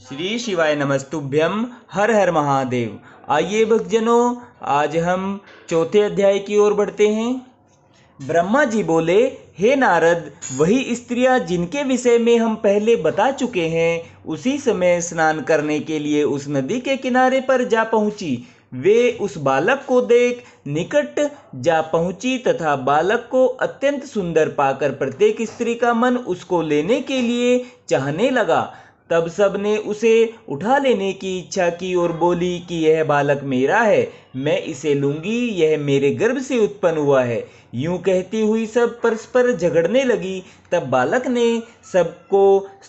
श्री शिवाय नमस्तुभ्यम। हर हर महादेव। आइए भक्तजनों, आज हम चौथे अध्याय की ओर बढ़ते हैं। ब्रह्मा जी बोले, हे नारद, वही स्त्रियां जिनके विषय में हम पहले बता चुके हैं उसी समय स्नान करने के लिए उस नदी के किनारे पर जा पहुंची। वे उस बालक को देख निकट जा पहुंची तथा बालक को अत्यंत सुंदर पाकर प्रत्येक स्त्री का मन उसको लेने के लिए चाहने लगा। तब सब ने उसे उठा लेने की इच्छा की और बोली कि यह बालक मेरा है, मैं इसे लूंगी, यह मेरे गर्भ से उत्पन्न हुआ है। यूं कहती हुई सब परस्पर झगड़ने लगी। तब बालक ने सबके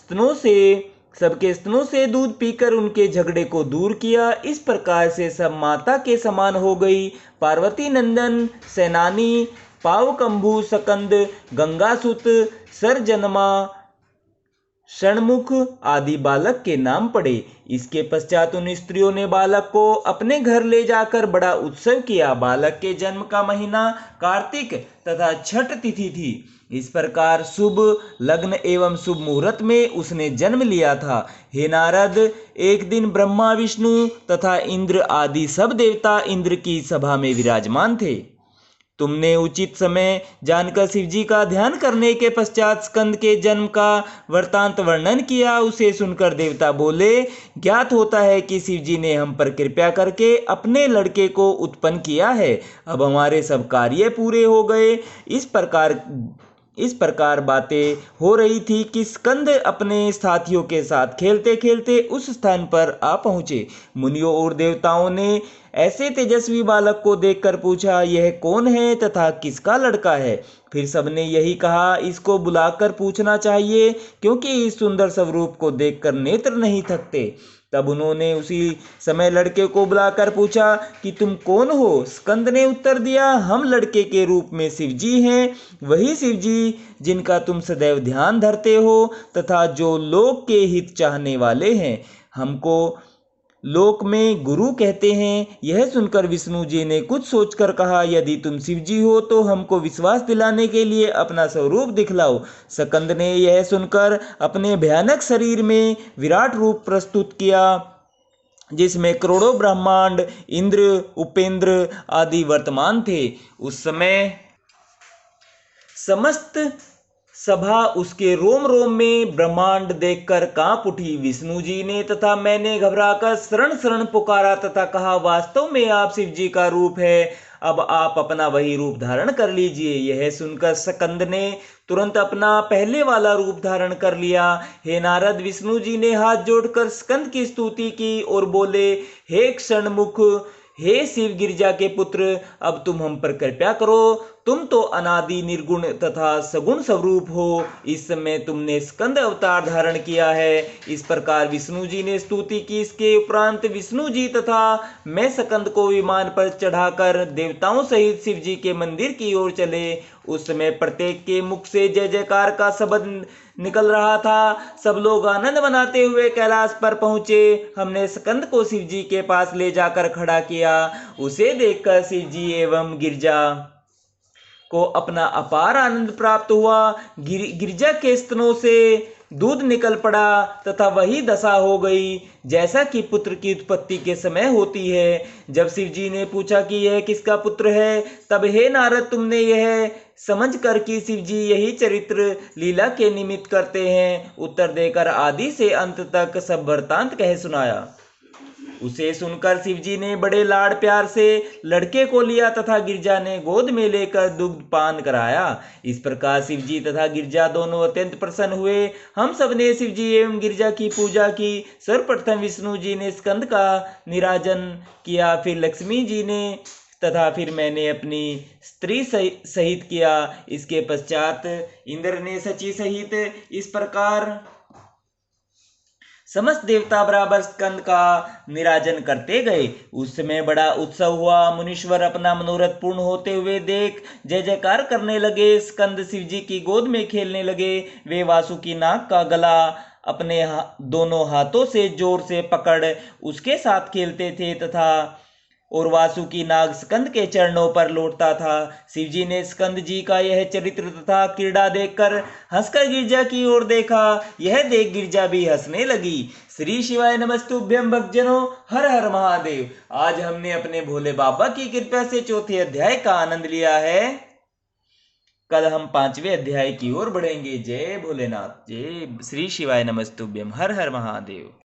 स्तनों से दूध पीकर उनके झगड़े को दूर किया। इस प्रकार से सब माता के समान हो गई। पार्वती नंदन, सेनानी, पावकंभु, सकंद, गंगासुत, सरजनमा, षणमुख आदि बालक के नाम पड़े। इसके पश्चात उन स्त्रियों ने बालक को अपने घर ले जाकर बड़ा उत्सव किया। बालक के जन्म का महीना कार्तिक तथा छठ तिथि थी। इस प्रकार शुभ लग्न एवं शुभ मुहूर्त में उसने जन्म लिया था। हे नारद, एक दिन ब्रह्मा, विष्णु तथा इंद्र आदि सब देवता इंद्र की सभा में विराजमान थे। तुमने उचित समय जानकर शिवजी का ध्यान करने के पश्चात स्कंद के जन्म का वृतांत वर्णन किया। उसे सुनकर देवता बोले, ज्ञात होता है कि शिवजी ने हम पर कृपा करके अपने लड़के को उत्पन्न किया है। अब हमारे सब कार्य पूरे हो गए। इस प्रकार बातें हो रही थी कि स्कंद अपने साथियों के साथ खेलते खेलते उस स्थान पर आ पहुंचे। मुनियों और देवताओं ने ऐसे तेजस्वी बालक को देखकर पूछा, यह कौन है तथा किसका लड़का है? फिर सबने यही कहा, इसको बुलाकर पूछना चाहिए, क्योंकि इस सुंदर स्वरूप को देखकर नेत्र नहीं थकते। तब उन्होंने उसी समय लड़के को बुलाकर पूछा कि तुम कौन हो? स्कंद ने उत्तर दिया, हम लड़के के रूप में शिवजी हैं, वही शिवजी जिनका तुम सदैव ध्यान धरते हो तथा जो लोक के हित चाहने वाले हैं। हमको लोक में गुरु कहते हैं। यह सुनकर विष्णु जी ने कुछ सोचकर कहा, यदि तुम शिवजी हो तो हमको विश्वास दिलाने के लिए अपना स्वरूप दिखलाओ। सकंद ने यह सुनकर अपने भयानक शरीर में विराट रूप प्रस्तुत किया, जिसमें करोड़ों ब्रह्मांड, इंद्र, उपेंद्र आदि वर्तमान थे। उस समय समस्त सभा उसके रोम रोम में ब्रह्मांड देखकर कांप उठी। विष्णु जी ने तथा मैंने घबराकर शरण शरण पुकारा तथा कहा, वास्तव में आप शिव जी का रूप है, अब आप अपना वही रूप धारण कर लीजिए। यह सुनकर सकंद ने तुरंत अपना पहले वाला रूप धारण कर लिया। हे नारद, विष्णु जी ने हाथ जोड़कर स्कंद की स्तुति की और बोले, हे क्षणमुख, हे शिव गिरिजा के पुत्र, अब तुम हम पर कृपा करो। तुम तो अनादि निर्गुण तथा सगुण स्वरूप हो। इस समय तुमने स्कंद अवतार धारण किया है। इस प्रकार विष्णु जी ने स्तुति की। इसके उपरांत विष्णु जी तथा मैं सकंद को विमान पर चढ़ाकर देवताओं सहित शिव जी के मंदिर की ओर चले। उस समय प्रत्येक के मुख से जय जयकार का शब्द निकल रहा था। सब लोग आनंद मनाते हुए कैलाश पर पहुंचे। हमने स्कंद को शिव जी के पास ले जाकर खड़ा किया। उसे देखकर शिव जी एवं गिरिजा को अपना अपार आनंद प्राप्त हुआ। गिरिजा के स्तनों से दूध निकल पड़ा तथा वही दशा हो गई जैसा कि पुत्र की उत्पत्ति के समय होती है। जब शिव जी ने पूछा कि यह किसका पुत्र है, तब हे नारद, तुमने यह समझ कर कि शिव जी यही चरित्र लीला के निमित्त करते हैं, उत्तर देकर आदि से अंत तक सब वृतांत कह सुनाया। उसे सुनकर शिवजी ने बड़े लाड़ प्यार से लड़के को लिया तथा गिरजा ने गोद में लेकर दुग्ध पान कराया। इस प्रकार शिवजी तथा गिरजा दोनों अत्यंत प्रसन्न हुए। हम सब ने शिवजी एवं गिरजा की पूजा की। सर्वप्रथम विष्णु जी ने स्कंद का निराजन किया, फिर लक्ष्मी जी ने तथा फिर मैंने अपनी स्त्री सहित किया। इसके पश्चात इंद्र ने सची सहित। इस प्रकार समस्त देवता बराबर स्कंद का निराजन करते गए। उस समय बड़ा उत्सव हुआ। मुनीश्वर अपना मनोरथ पूर्ण होते हुए देख जय जयकार करने लगे। स्कंद शिवजी की गोद में खेलने लगे। वे वासुकी नाग का गला अपने दोनों हाथों से जोर से पकड़ उसके साथ खेलते थे तथा और वासुकी नाग स्कंद के चरणों पर लौटता था। शिवजी ने स्कंद जी का यह चरित्र तथा क्रीड़ा देखकर हंसकर गिरजा की ओर देखा। यह देख गिरजा भी हंसने लगी। श्री शिवाय नमस्तुभ्यम भक्तजनों, हर हर महादेव। आज हमने अपने भोले बाबा की कृपा से चौथे अध्याय का आनंद लिया है। कल हम 5वें अध्याय की ओर बढ़ेंगे। जय भोलेनाथ, जय श्री शिवाय नमस्तुभ्यम, हर हर महादेव।